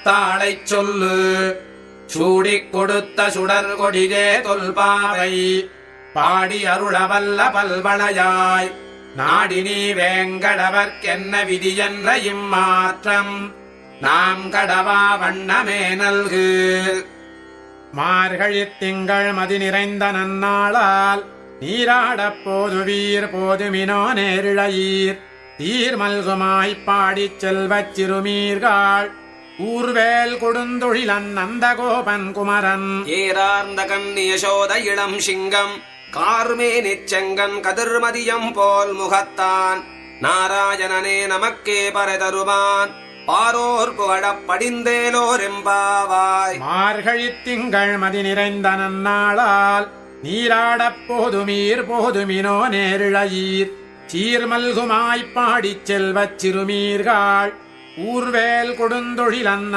தாளைச் சொல்லு சூடிக் கொடுத்த சுடர் கொடியே தொல்பாவை பாடி அருளவல்ல பல்வளையாய் நாடினி வேங்கடவர்க்கென்ன விதியென்ற இம்மாற்றம் நாம் கடவா வண்ணமே நல்கு. மார்கழித் திங்கள் மதி நிறைந்த நன்னாளால் நீராடப் போதுவீர் போதுமினோ நேரிழையீர் தீர்மல்குமாய்ப் பாடிச் செல்வச் சிறுமீர்கள் ஊர்வேல் கொடுந்தொழிலன் நந்தகோபன் குமரன் ஏரார்ந்த கண்ணி யசோத இளம் சிங்கம் கார்மேனிச் செங்கன் கதிர்மதியம் போல் முகத்தான் நாராயணனே நமக்கே பரதருமான் பாரோர் புகழப் படிந்தேலோரெம்பாவாய். மார்கழித் திங்கள் மதி நிறைந்த நன்னாளால் நீராடப் போதுமீர் போதுமினோ நேரிழையீர் சீர்மல்குமாய்ப் பாடிச் செல்வச் சிறுமீர்கள் ஊர்வேல் கொடுந்தொழிலன்